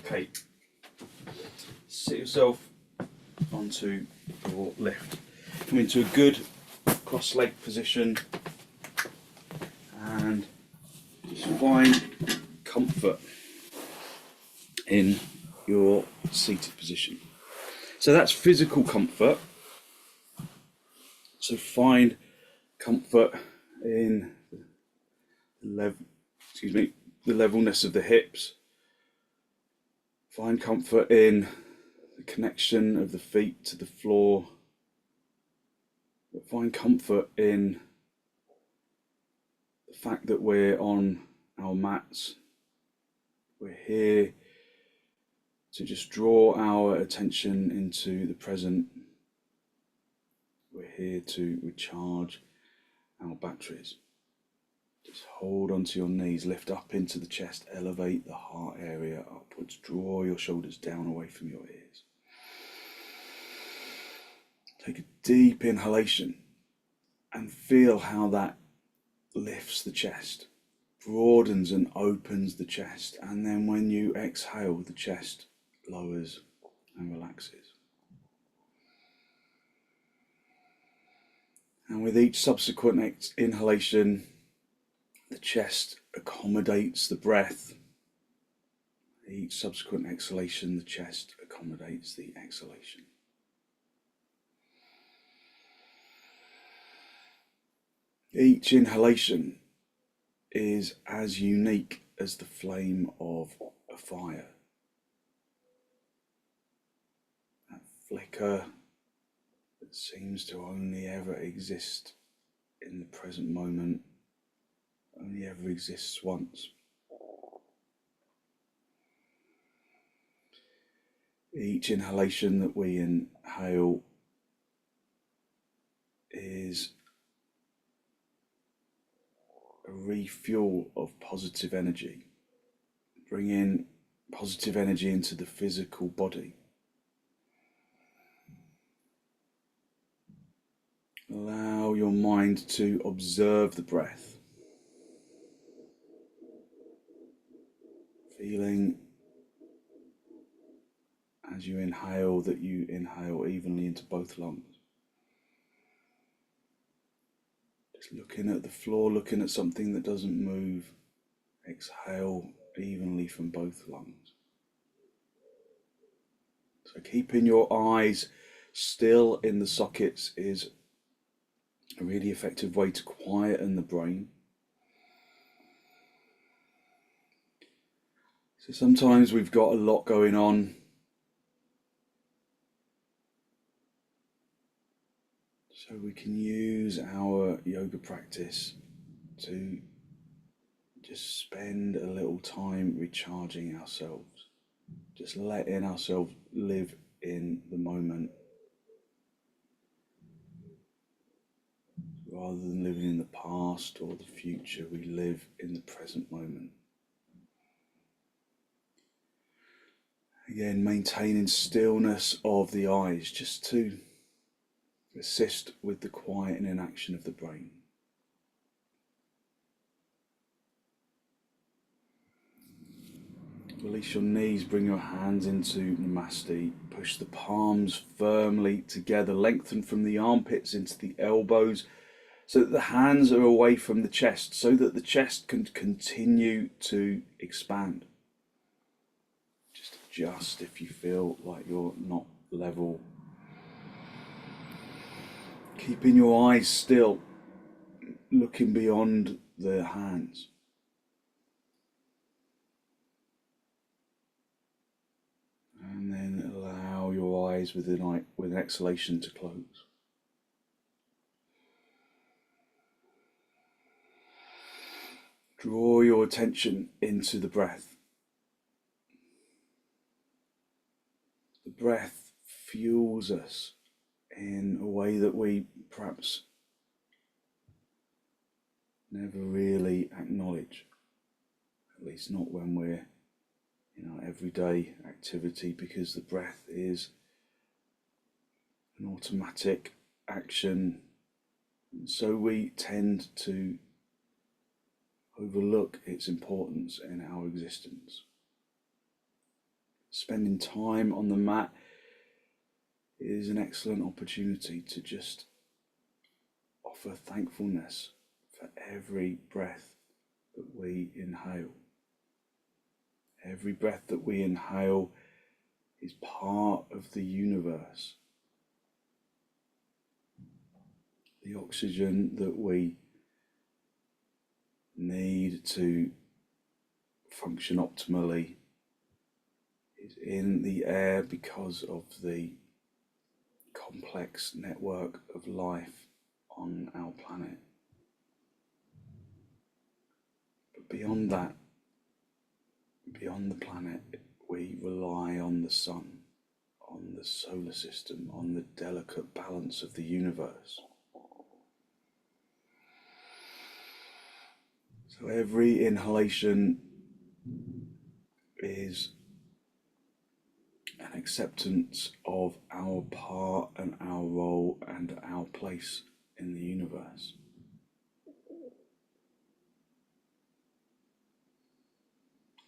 Okay, sit yourself onto your lift. Come into a good cross-leg position and just find comfort in your seated position. So that's physical comfort. So find comfort in the levelness of the hips. Find comfort in the connection of the feet to the floor. But find comfort in the fact that we're on our mats. We're here to just draw our attention into the present. We're here to recharge our batteries. Just hold onto your knees, lift up into the chest, elevate the heart area upwards, draw your shoulders down away from your ears. Take a deep inhalation and feel how that lifts the chest, broadens and opens the chest, and then when you exhale, the chest lowers and relaxes. And with each subsequent inhalation, the chest accommodates the breath. Each subsequent exhalation, the chest accommodates the exhalation. Each inhalation is as unique as the flame of a fire. That flicker that seems to only ever exist in the present moment, only ever exists once. Each inhalation that we inhale is a refuel of positive energy. Bring in positive energy into the physical body. Allow your mind to observe the breath, feeling as you inhale that you inhale evenly into both lungs. Just looking at the floor, looking at something that doesn't move. Exhale evenly from both lungs. So keeping your eyes still in the sockets is a really effective way to quieten the brain. So sometimes we've got a lot going on. So we can use our yoga practice to just spend a little time recharging ourselves, just letting ourselves live in the moment rather than living in the past or the future. We live in the present moment. Again, maintaining stillness of the eyes just to assist with the quietening action of the brain. Release your knees, bring your hands into Namaste. Push the palms firmly together, lengthen from the armpits into the elbows so that the hands are away from the chest, so that the chest can continue to expand. Just adjust if you feel like you're not level. Keeping your eyes still, looking beyond the hands. And then allow your eyes with an exhalation to close. Draw your attention into the breath. The breath fuels us in a way that we perhaps never really acknowledge, at least not when we're in our everyday activity, because the breath is an automatic action, and so we tend to overlook its importance in our existence. spending time on the mat is an excellent opportunity to just offer thankfulness for every breath that we inhale. Every breath that we inhale is part of the universe. The oxygen that we need to function optimally is in the air because of the complex network of life on our planet. But beyond that, beyond the planet, we rely on the sun, on the solar system, on the delicate balance of the universe. So every inhalation is an acceptance of our part and our role and our place in the universe.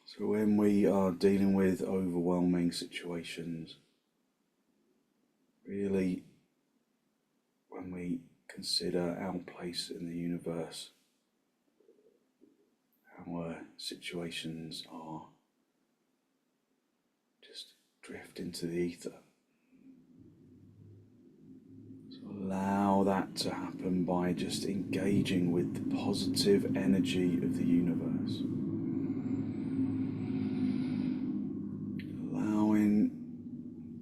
So when we are dealing with overwhelming situations, really when we consider our place in the universe, our situations are just drift into the ether. So allow that to happen by just engaging with the positive energy of the universe. Allowing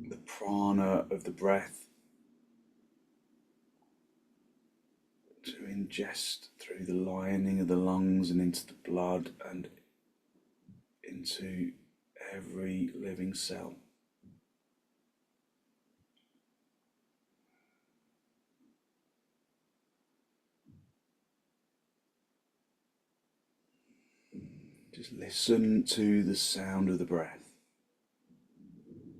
the prana of the breath to ingest through the lining of the lungs and into the blood and into every living cell. Just listen to the sound of the breath.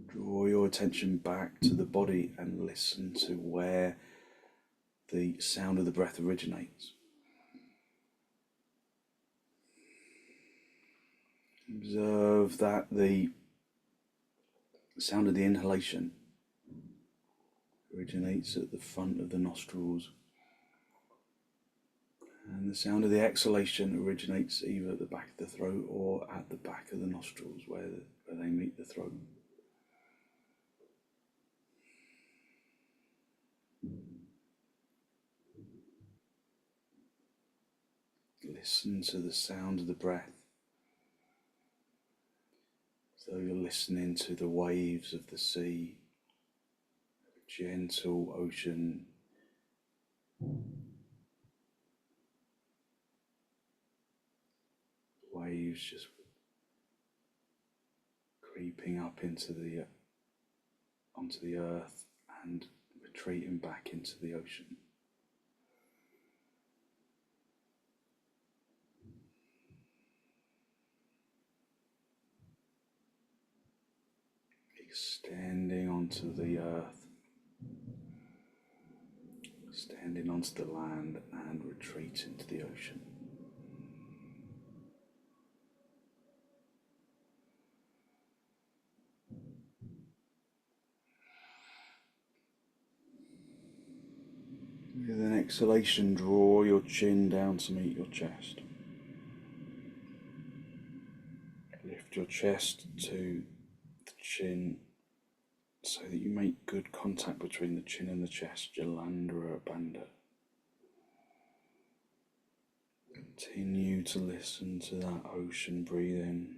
Draw your attention back to the body and listen to where the sound of the breath originates. Observe that the sound of the inhalation originates at the front of the nostrils, and the sound of the exhalation originates either at the back of the throat or at the back of the nostrils where they meet the throat. Listen to the sound of the breath, as though you're listening to the waves of the sea, a gentle ocean. Waves just creeping up onto the earth and retreating back into the ocean. Extending onto the earth, extending onto the land and retreating to the ocean. With an exhalation, draw your chin down to meet your chest. Lift your chest to the chin so that you make good contact between the chin and the chest, Jalandhara Bandha. Continue to listen to that ocean breathing.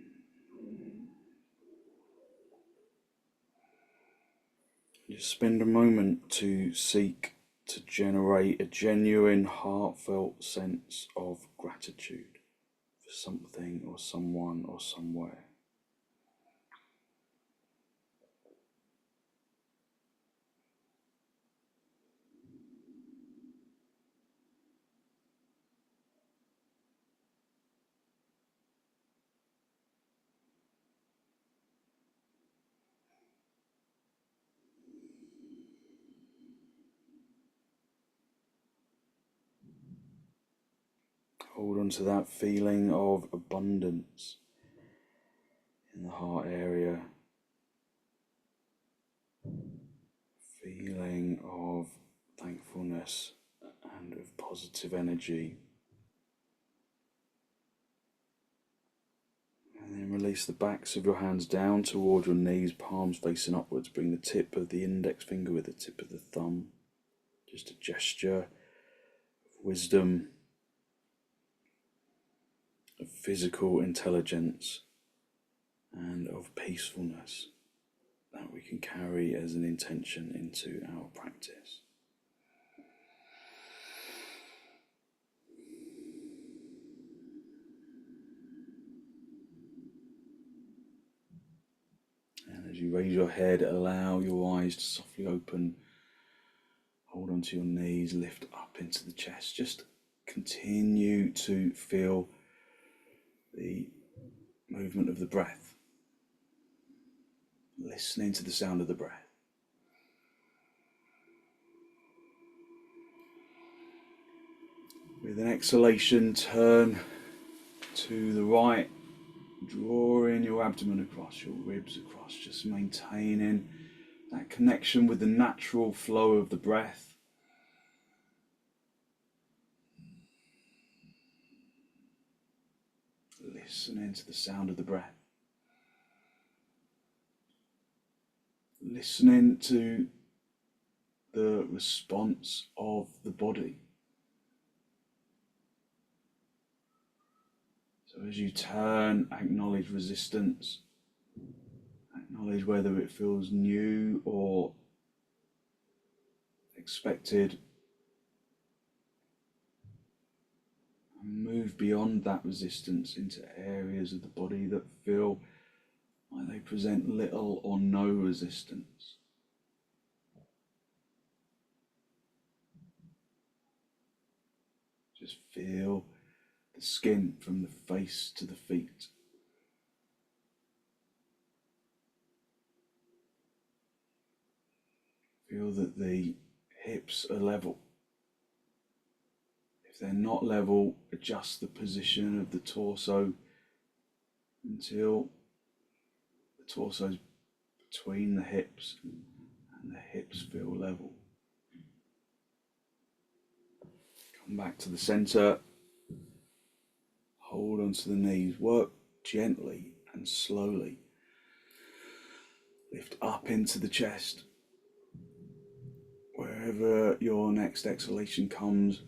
Just spend a moment to seek to generate a genuine, heartfelt sense of gratitude for something or someone or somewhere. Hold on to that feeling of abundance in the heart area, feeling of thankfulness and of positive energy. And then release the backs of your hands down toward your knees, palms facing upwards. Bring the tip of the index finger with the tip of the thumb. Just a gesture of wisdom, of physical intelligence, and of peacefulness that we can carry as an intention into our practice. And as you raise your head, allow your eyes to softly open. Hold onto your knees, lift up into the chest. Just continue to feel the movement of the breath. Listening to the sound of the breath. With an exhalation, turn to the right, drawing your abdomen across, your ribs across, just maintaining that connection with the natural flow of the breath. Listening to the sound of the breath. Listening to the response of the body. So as you turn, acknowledge resistance. Acknowledge whether it feels new or expected. And move beyond that resistance into areas of the body that feel like they present little or no resistance. Just feel the skin from the face to the feet. Feel that the hips are level. If they're not level, adjust the position of the torso until the torso is between the hips and the hips feel level. Come back to the center. Hold onto the knees. Work gently and slowly. Lift up into the chest. Wherever your next exhalation comes,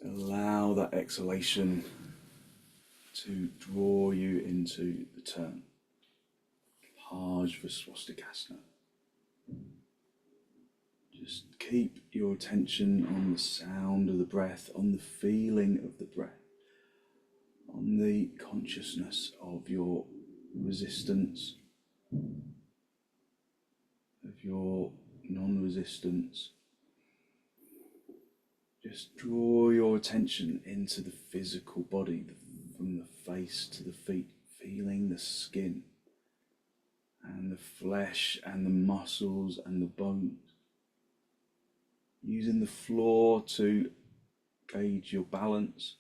allow that exhalation to draw you into the turn. Parsva swastikasana. Just keep your attention on the sound of the breath, on the feeling of the breath, on the consciousness of your resistance, of your non-resistance. Just draw your attention into the physical body, from the face to the feet, feeling the skin and the flesh and the muscles and the bones. Using the floor to gauge your balance,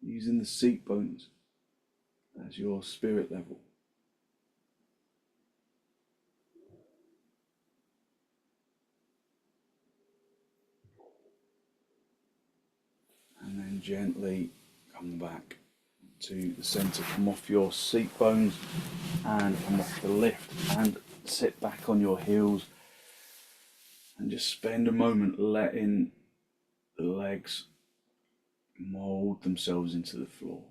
using the seat bones as your spirit level. And then gently come back to the center. Come off your seat bones and come off the lift and sit back on your heels and just spend a moment letting the legs mold themselves into the floor.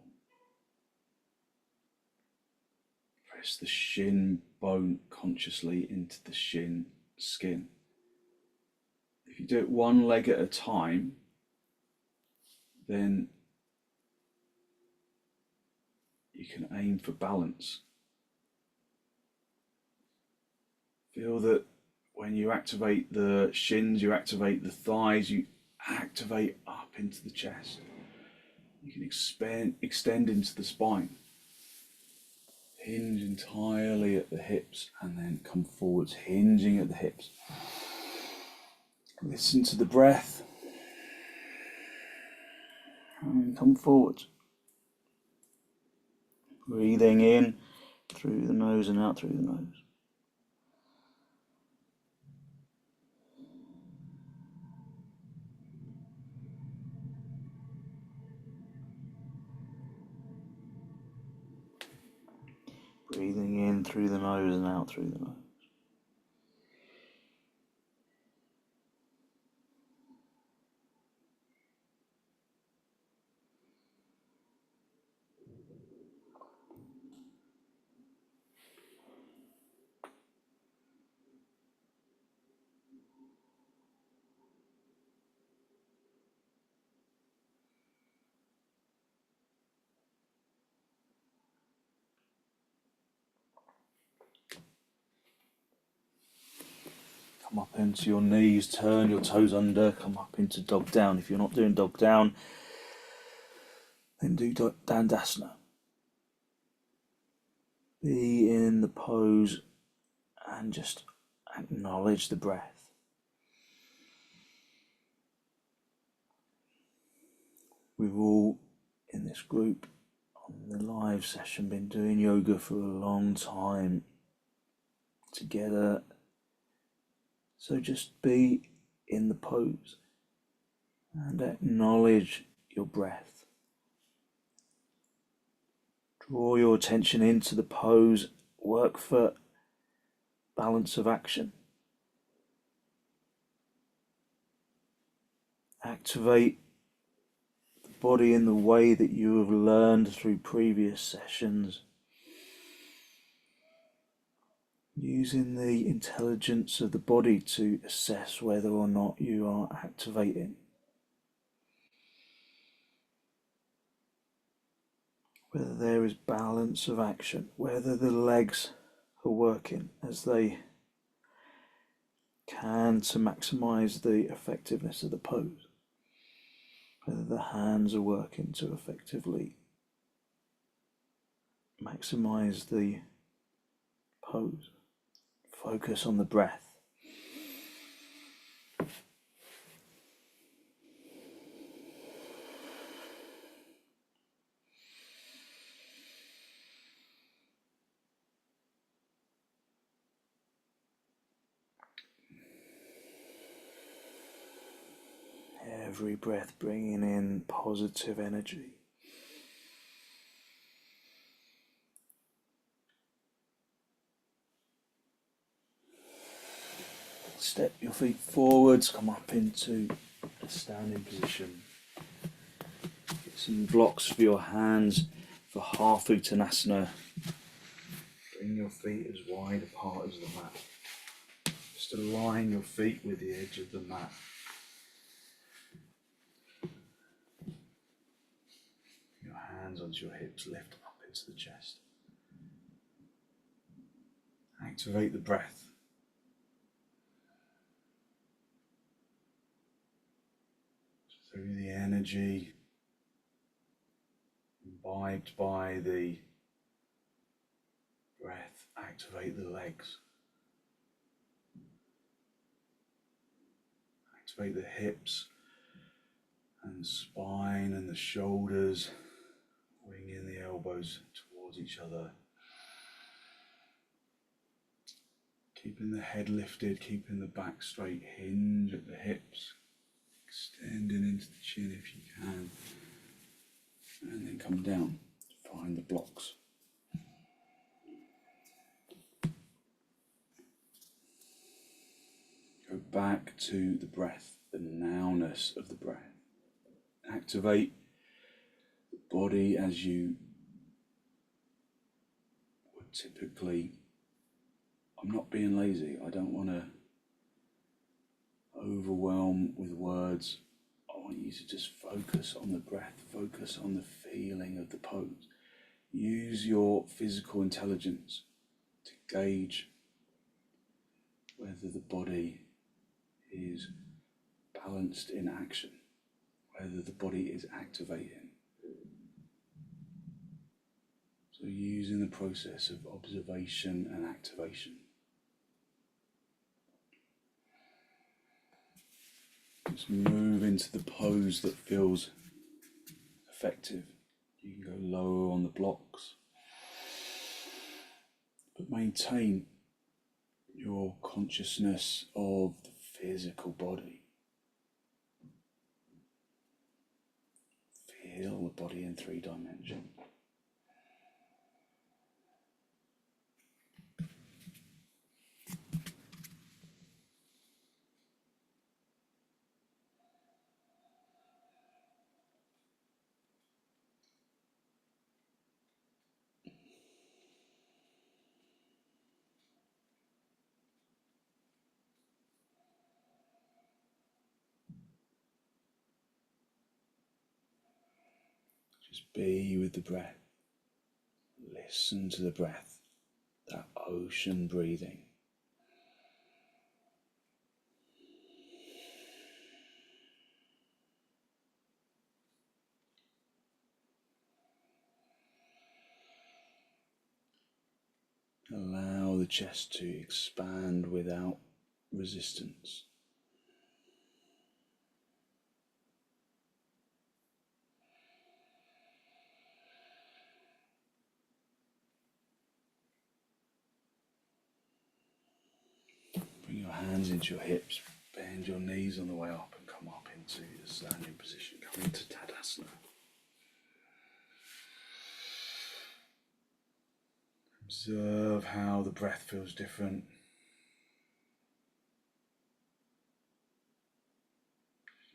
Press the shin bone consciously into the shin skin. If you do it one leg at a time, then you can aim for balance. Feel that when you activate the shins, you activate the thighs, you activate up into the chest. You can extend into the spine. Hinge entirely at the hips and then come forwards, hinging at the hips. Listen to the breath and come forward. Breathing in through the nose and out through the nose. Breathing in through the nose and out through the nose. Come up into your knees, turn your toes under, come up into dog down. If you're not doing dog down, then do dandasana. Be in the pose and just acknowledge the breath. We've all, in this group, on the live session, been doing yoga for a long time together. So just be in the pose and acknowledge your breath. Draw your attention into the pose, work for balance of action. Activate the body in the way that you have learned through previous sessions, using the intelligence of the body to assess whether or not you are activating. Whether there is balance of action, whether the legs are working as they can to maximize the effectiveness of the pose, whether the hands are working to effectively maximize the pose. Focus on the breath. Every breath bringing in positive energy. Step your feet forwards, come up into a standing position. Get some blocks for your hands for half uttanasana. Bring your feet as wide apart as the mat. Just align your feet with the edge of the mat. Your hands onto your hips, lift up into the chest. Activate the breath. Through the energy imbibed by the breath, activate the legs. Activate the hips and spine and the shoulders. Bring in the elbows towards each other. Keeping the head lifted, keeping the back straight, hinge at the hips. Extending into the chin if you can. And then come down. Find the blocks. Go back to the breath, the nowness of the breath. Activate the body as you would typically. I'm not being lazy. I don't want to overwhelm with words. I want you to just focus on the breath, focus on the feeling of the pose. Use your physical intelligence to gauge whether the body is balanced in action, whether the body is activating. So using the process of observation and activation. Just move into the pose that feels effective. You can go lower on the blocks, but maintain your consciousness of the physical body. Feel the body in 3 dimensions. Just be with the breath. Listen to the breath, that ocean breathing. Allow the chest to expand without resistance. Bring your hands into your hips, bend your knees on the way up and come up into the standing position. Come into Tadasana. Observe how the breath feels different.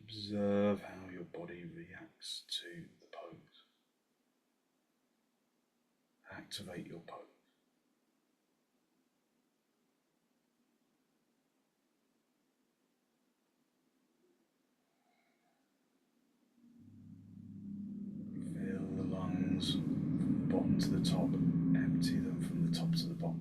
Observe how your body reacts to the pose. Activate your pose. Fill the lungs from the bottom to the top, empty them from the top to the bottom.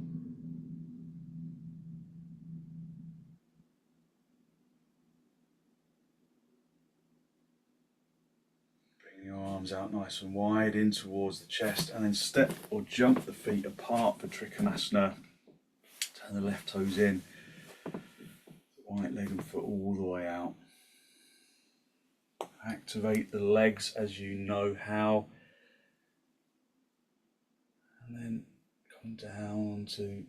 Bring your arms out nice and wide in towards the chest, and then step or jump the feet apart for trikonasana. Turn the left toes in, the right leg and foot all the way out. Activate the legs as you know how, and then come down onto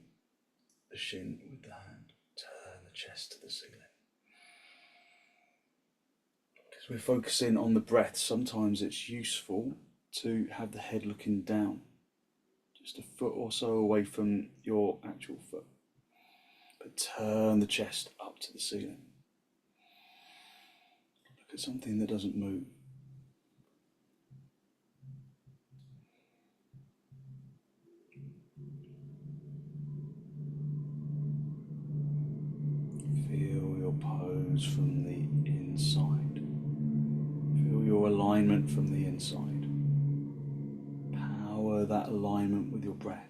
the shin with the hand. Turn the chest to the ceiling. Because we're focusing on the breath, sometimes it's useful to have the head looking down, just a foot or so away from your actual foot. But turn the chest up to the ceiling. Look at something that doesn't move. Feel your pose from the inside. Feel your alignment from the inside. Power that alignment with your breath.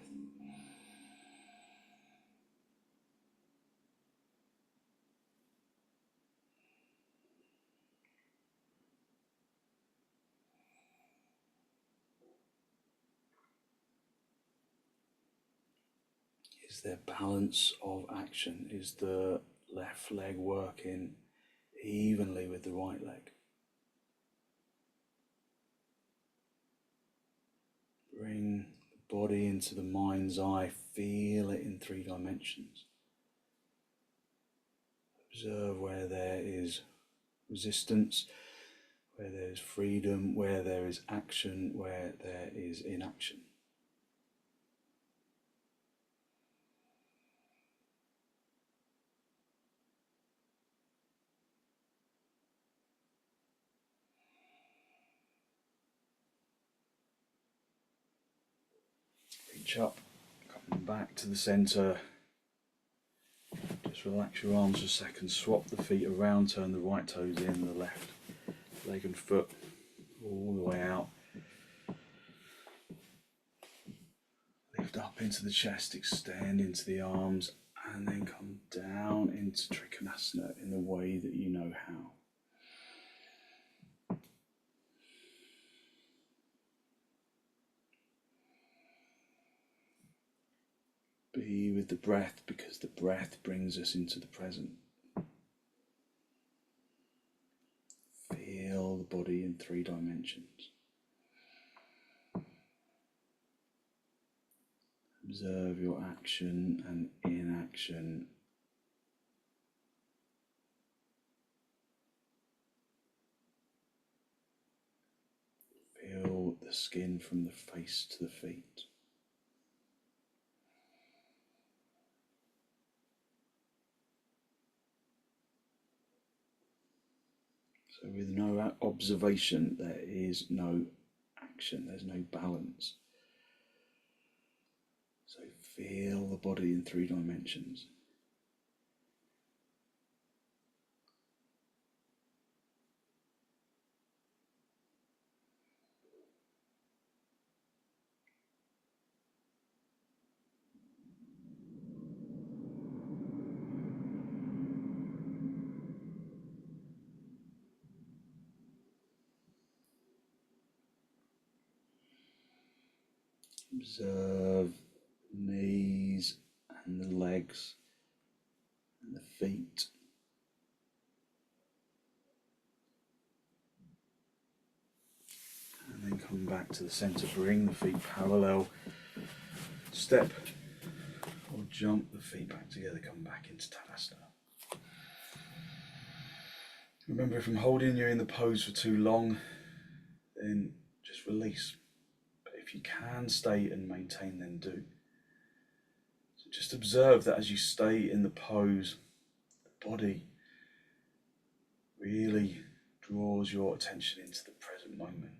Is there balance of action? Is the left leg working evenly with the right leg? Bring the body into the mind's eye. Feel it in 3 dimensions. Observe where there is resistance, where there is freedom, where there is action, where there is inaction. Reach up, come back to the centre. Just relax your arms for a second, swap the feet around, turn the right toes in, the left leg and foot all the way out. Lift up into the chest, extend into the arms, and then come down into trikonasana in the way that you know how. Be with the breath, because the breath brings us into the present. Feel the body in 3 dimensions. Observe your action and inaction. Feel the skin from the face to the feet. So with no observation, there is no action, there's no balance. So feel the body in 3 dimensions. Observe the knees and the legs and the feet. And then come back to the center. Bring the feet parallel. Step or jump the feet back together. Come back into Tadasana. Remember, if I'm holding you in the pose for too long, then just release. But if you can stay and maintain, then do. So just observe that as you stay in the pose, the body really draws your attention into the present moment.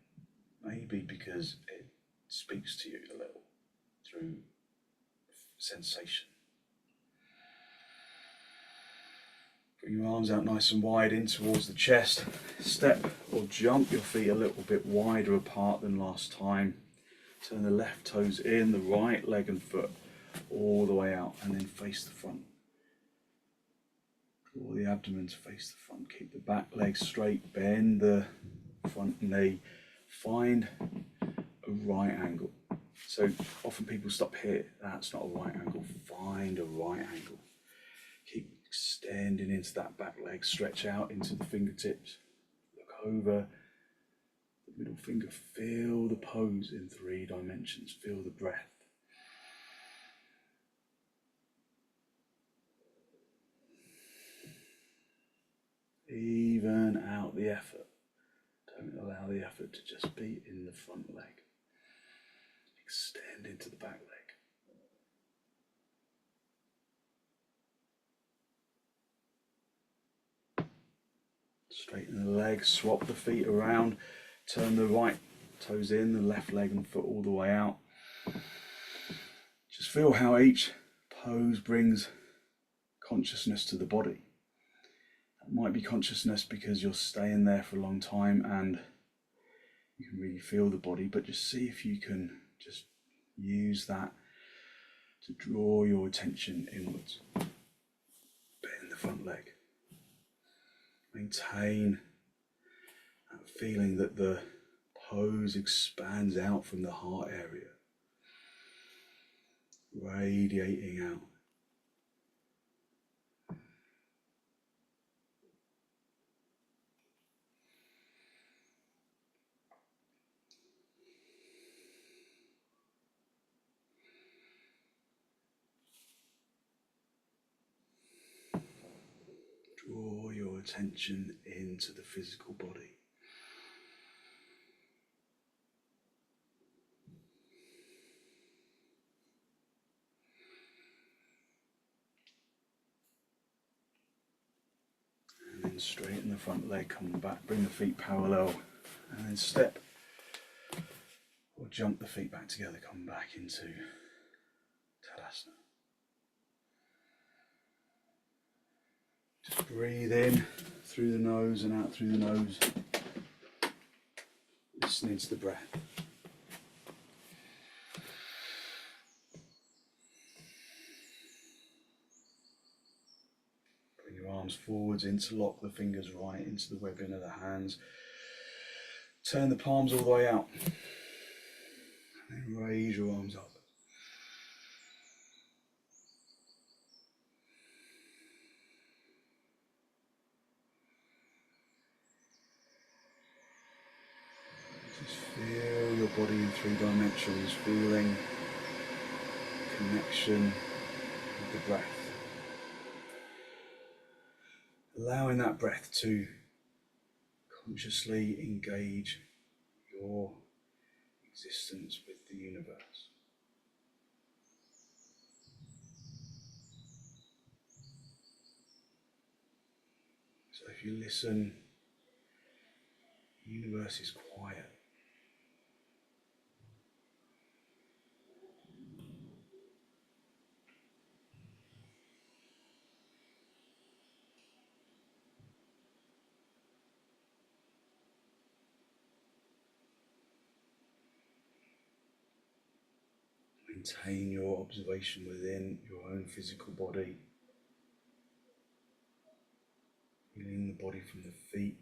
Maybe because it speaks to you a little through sensation. Bring your arms out nice and wide in towards the chest. Step or jump your feet a little bit wider apart than last time. Turn the left toes in, the right leg and foot all the way out, and then face the front. Draw the abdomen to face the front. Keep the back leg straight. Bend the front knee. Find a right angle. So often people stop here. That's not a right angle. Find a right angle. Keep extending into that back leg. Stretch out into the fingertips. Look over the middle finger. Feel the pose in 3 dimensions. Feel the breath. Even out the effort. Don't allow the effort to just be in the front leg. Extend into the back leg. Straighten the legs, swap the feet around, turn the right toes in, the left leg and foot all the way out. Just feel how each pose brings consciousness to the body. That might be consciousness because you're staying there for a long time and you can really feel the body, but just see if you can just use that to draw your attention inwards. Bend the front leg. Maintain that feeling that the pose expands out from the heart area, radiating out. Draw your attention into the physical body. And then straighten the front leg, come back, bring the feet parallel, and then step or jump the feet back together, come back into Tadasana. Just breathe in through the nose and out through the nose. Listening to the breath. Bring your arms forwards, interlock the fingers right into the webbing of the hands. Turn the palms all the way out. And then raise your arms up. Just feel your body in 3 dimensions, feeling connection with the breath. Allowing that breath to consciously engage your existence with the universe. So if you listen, the universe is quiet. Maintain your observation within your own physical body. Feeling the body from the feet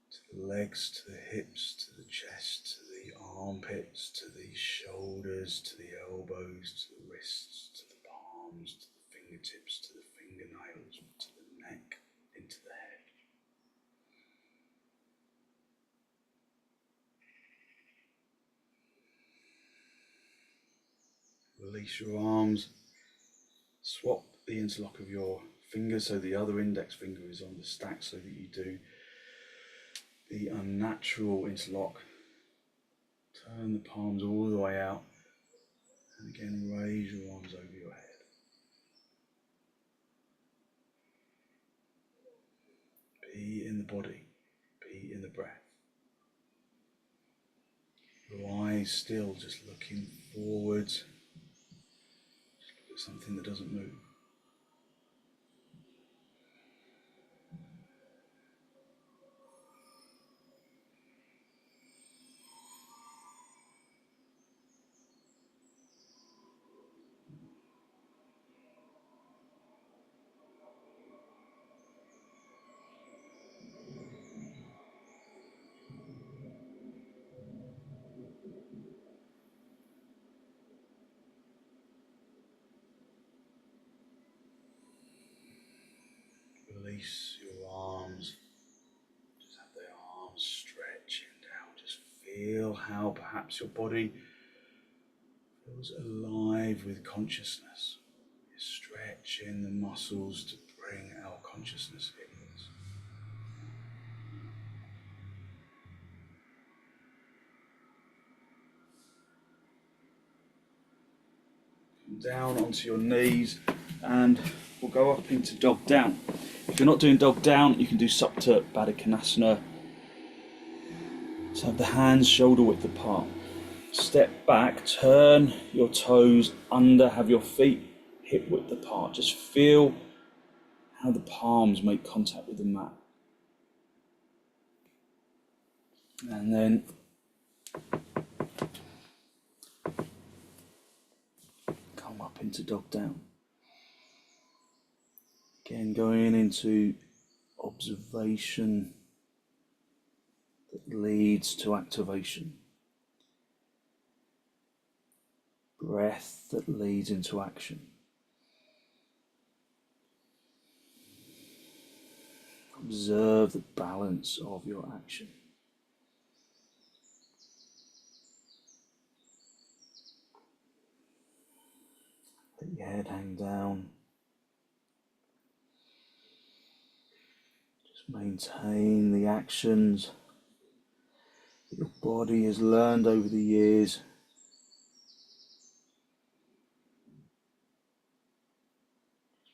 to the legs, to the hips, to the chest, to the armpits, to the shoulders, to the elbows, to the wrists, to the palms, to the fingertips, to the fingernails, to the neck, into the head. Release your arms. Swap the interlock of your fingers so the other index finger is on the stack, so that you do the unnatural interlock. Turn the palms all the way out, and again raise your arms over your head. Be in the body, be in the breath. Your eyes still just looking forwards. Just look at something that doesn't move. Release your arms. Just have the arms stretching down. Just feel how perhaps your body feels alive with consciousness. You're stretching the muscles to bring our consciousness inwards. Come down onto your knees and we'll go up into dog down. If you're not doing dog down, you can do baddangulyasana. So have the hands shoulder width apart. Step back, turn your toes under, have your feet hip width apart. Just feel how the palms make contact with the mat. And then come up into dog down. Again, going into observation that leads to activation. Breath that leads into action. Observe the balance of your action. Let your head hang down. Just maintain the actions that your body has learned over the years.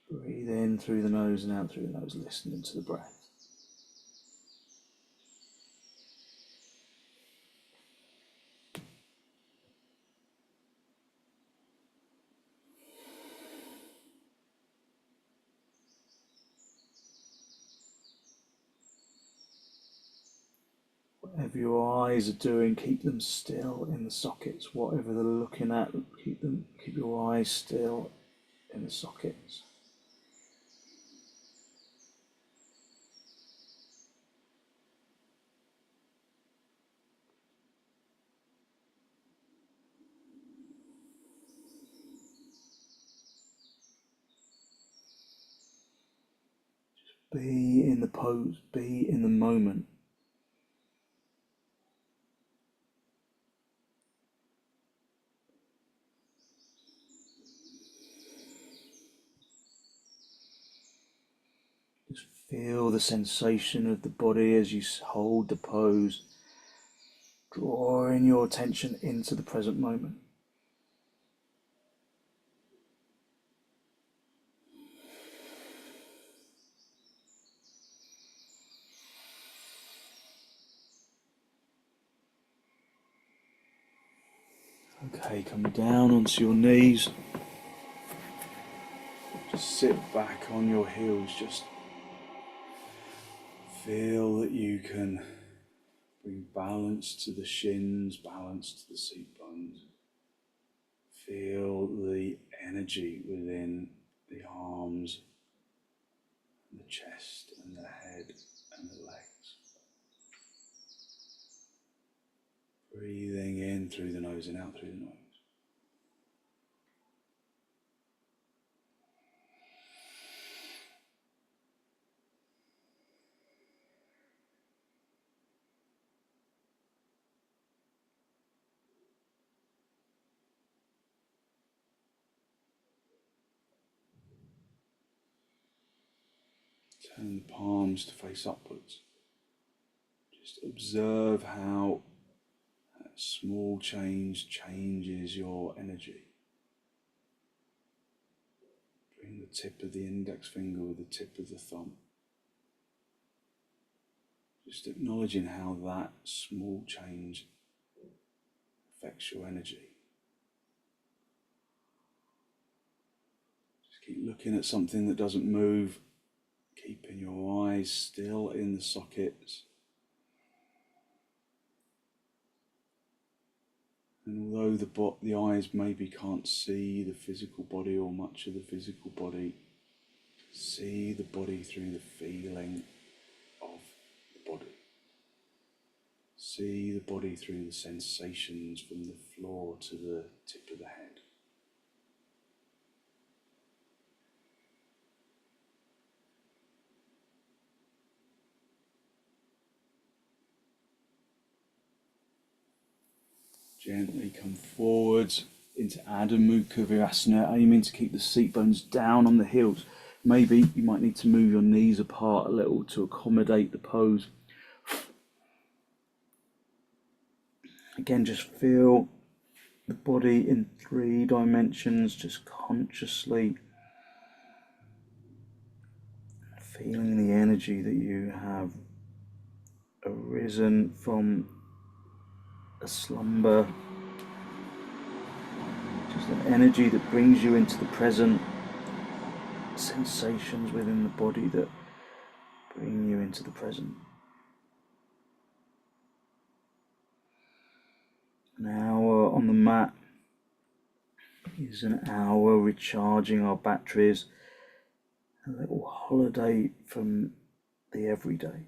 Breathe in through the nose and out through the nose, listening to the breath. Whatever your eyes are doing, keep them still in the sockets. Whatever they're looking at, keep your eyes still in the sockets. Be in the pose, be in the moment. Just feel the sensation of the body as you hold the pose, drawing your attention into the present moment. Okay, come down onto your knees. Just sit back on your heels. Just feel that you can bring balance to the shins, balance to the seat bones. Feel the energy within the arms, and the chest, and the head, and the legs. Breathing in through the nose and out through the nose. Turn the palms to face upwards. Just observe how that small change changes your energy. Bring the tip of the index finger with the tip of the thumb. Just acknowledging how that small change affects your energy. Just keep looking at something that doesn't move, keeping your eyes still in the sockets. And although the eyes maybe can't see the physical body or much of the physical body, see the body through the feeling of the body. See the body through the sensations from the floor to the tip of the head. Gently come forwards into Adho Mukha Virasana, aiming to keep the seat bones down on the heels. Maybe you might need to move your knees apart a little to accommodate the pose. Again, just feel the body in 3 dimensions, just consciously feeling the energy that you have arisen from a slumber, just an energy that brings you into the present, sensations within the body that bring you into the present. An hour on the mat is an hour recharging our batteries, a little holiday from the everyday.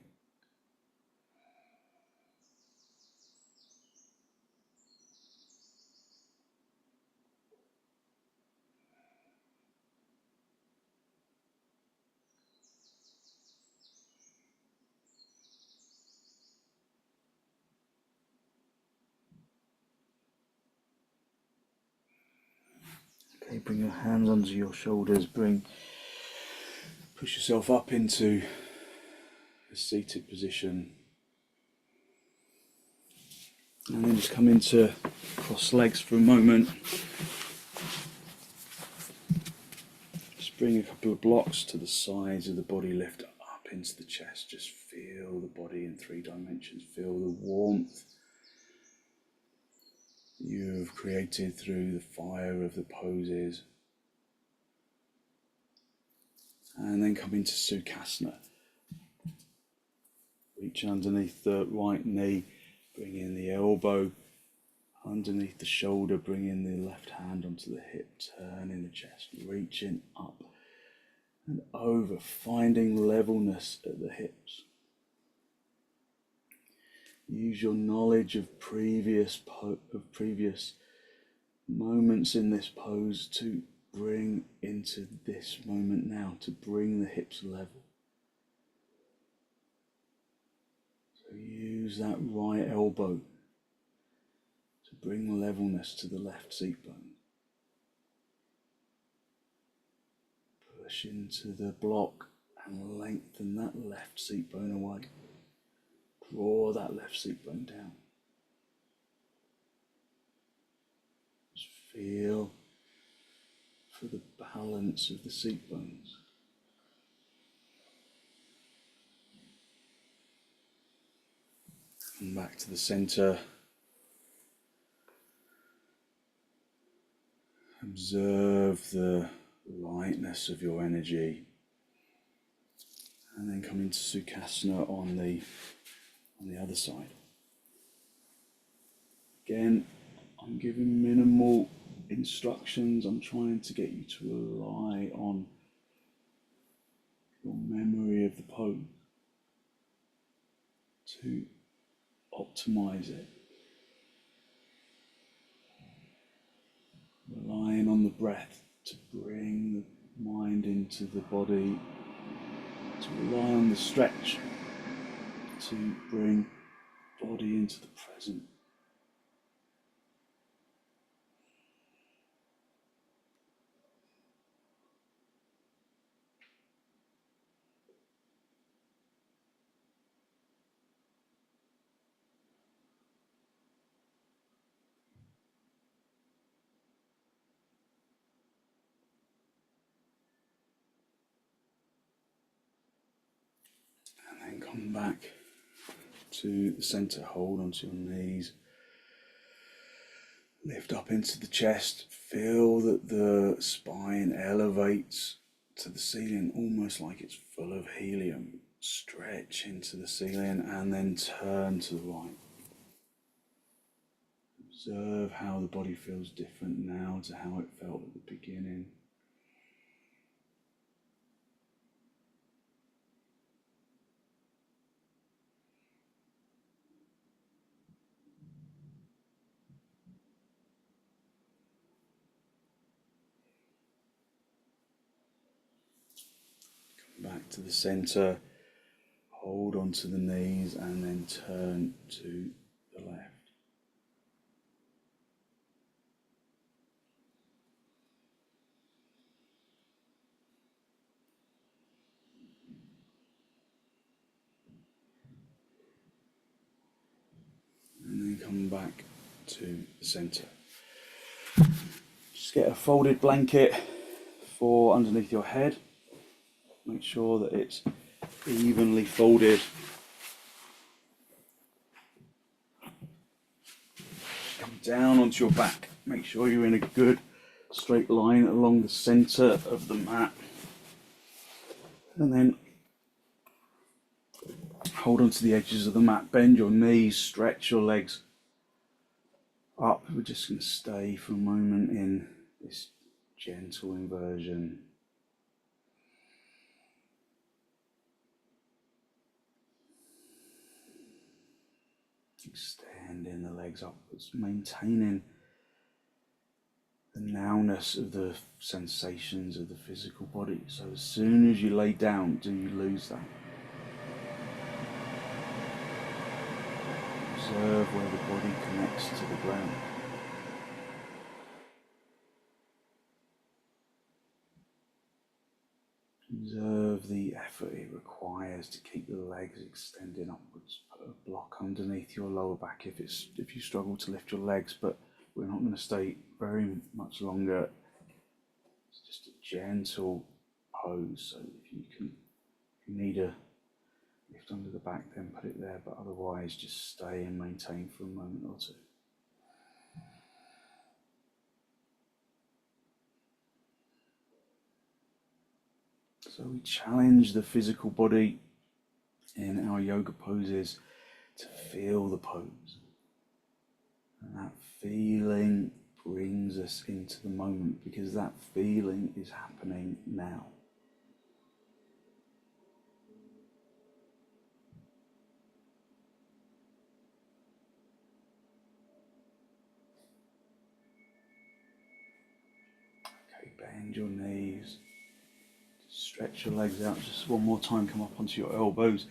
Okay, bring your hands under your shoulders, push yourself up into a seated position, and then just come into cross legs for a moment. Just bring a couple of blocks to the sides of the body, lift up into the chest, just feel the body in 3 dimensions, feel the warmth you have created through the fire of the poses. And then come into sukhasana. Reach underneath the right knee, bring in the elbow underneath the shoulder, bring in the left hand onto the hip, turn in the chest, reaching up and over, finding levelness at the hips. Use your knowledge of previous moments in this pose to bring into this moment now, to bring the hips level. So use that right elbow to bring levelness to the left seat bone. Push into the block and lengthen that left seat bone away. Draw that left seat bone down. Just feel for the balance of the seat bones. Come back to the center. Observe the lightness of your energy. And then come into sukhasana on the other side. Again, I'm giving minimal instructions. I'm trying to get you to rely on your memory of the pose to optimize it. Relying on the breath to bring the mind into the body, to rely on the stretch to bring body into the present. And then come back to the center, hold onto your knees. Lift up into the chest, feel that the spine elevates to the ceiling, almost like it's full of helium. Stretch into the ceiling and then turn to the right. Observe how the body feels different now to how it felt at the beginning. Back to the center, hold onto the knees and then turn to the left. And then come back to the center. Just get a folded blanket for underneath your head. Make sure that it's evenly folded. Come down onto your back. Make sure you're in a good straight line along the center of the mat. And then hold onto the edges of the mat. Bend your knees, stretch your legs up. We're just going to stay for a moment in this gentle inversion. Extending the legs upwards, maintaining the nowness of the sensations of the physical body. So as soon as you lay down, do you lose that? Observe where the body connects to the ground. Observe the effort it requires to keep the legs extending upwards. Put a block underneath your lower back if you struggle to lift your legs, but we're not going to stay very much longer. It's just a gentle pose, so if you need a lift under the back, then put it there, but otherwise just stay and maintain for a moment or two. So we challenge the physical body in our yoga poses to feel the pose. And that feeling brings us into the moment, because that feeling is happening now. Okay, bend your knees. Stretch your legs out just one more time, come up onto your elbows.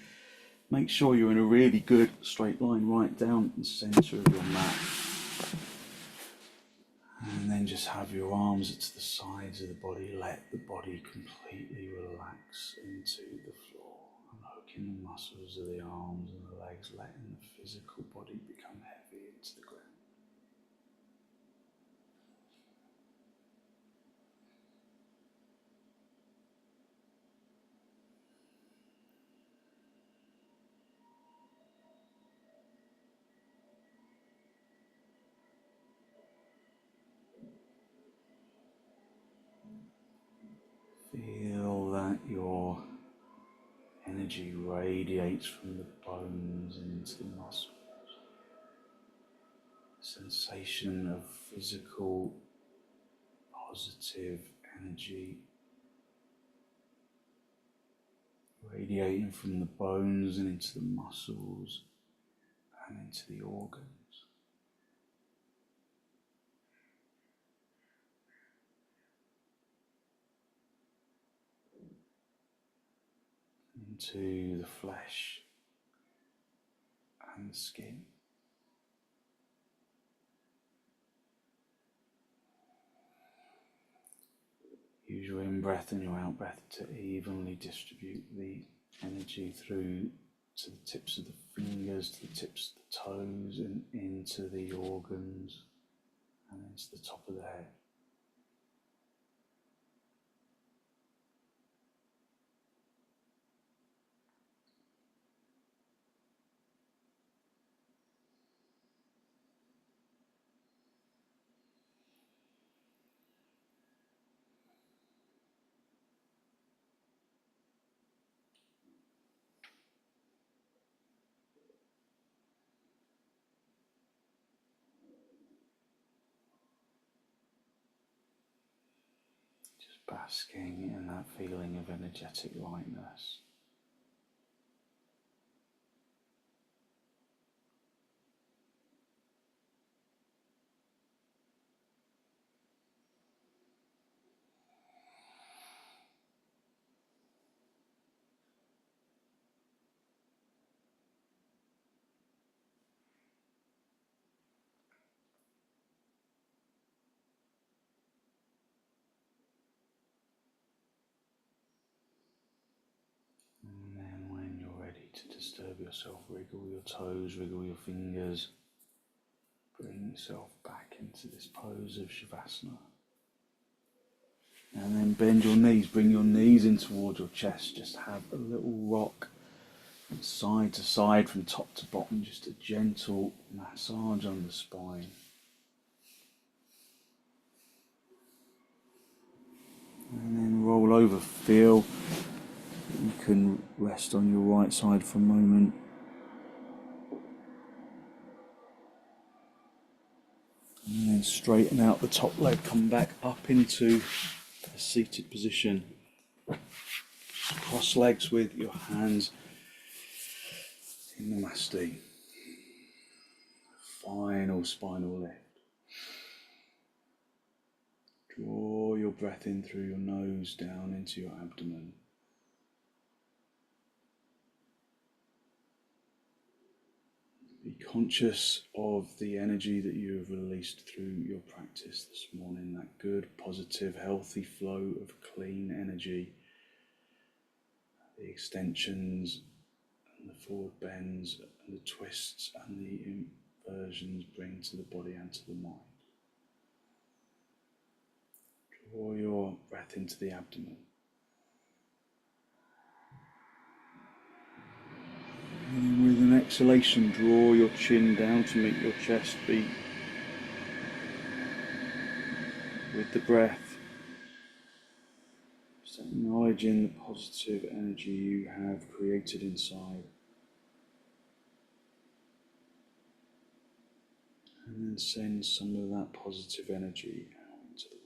Make sure you're in a really good straight line right down the center of your mat. And then just have your arms to the sides of the body. Let the body completely relax into the floor. Unhooking the muscles of the arms and the legs, letting the physical body become heavy into the ground. Feel that your energy radiates from the bones into the muscles. Sensation of physical, positive energy radiating from the bones and into the muscles and into the organs. into the flesh and the skin. Use your in-breath and your out-breath to evenly distribute the energy through to the tips of the fingers, to the tips of the toes, and into the organs, and into the top of the head. Basking in that feeling of energetic lightness. To disturb yourself, wriggle your toes, wriggle your fingers. Bring yourself back into this pose of shavasana. And then bend your knees, bring your knees in towards your chest. Just have a little rock from side to side, from top to bottom, just a gentle massage on the spine. And then roll over, feel you can rest on your right side for a moment. And then straighten out the top leg, come back up into a seated position. Just cross legs with your hands in Namaste. Final spinal lift. Draw your breath in through your nose down into your abdomen. Be conscious of the energy that you have released through your practice this morning, that good, positive, healthy flow of clean energy, the extensions and the forward bends and the twists and the inversions bring to the body and to the mind. Draw your breath into the abdomen. And with an exhalation, draw your chin down to meet your chest beat. With the breath, just acknowledging the positive energy you have created inside. And then send some of that positive energy out into the world.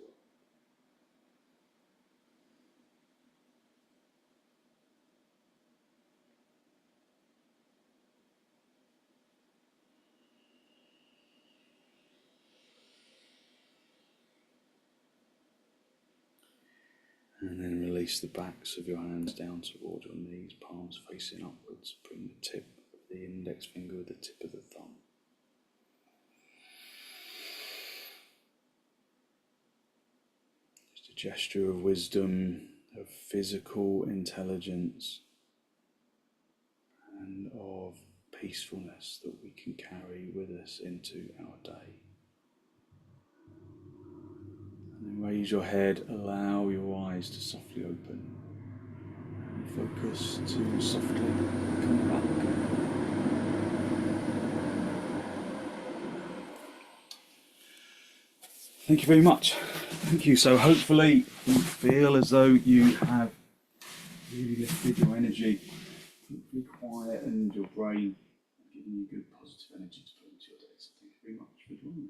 And then release the backs of your hands down toward your knees, palms facing upwards. Bring the tip of the index finger with the tip of the thumb. Just a gesture of wisdom, of physical intelligence, and of peacefulness that we can carry with us into our day. And then raise your head, allow your eyes to softly open. And focus to softly come back. Thank you very much. Thank you. So hopefully you feel as though you have really lifted your energy, hopefully quietened your brain, and given you good positive energy to put into your day. So thank you very much for joining me.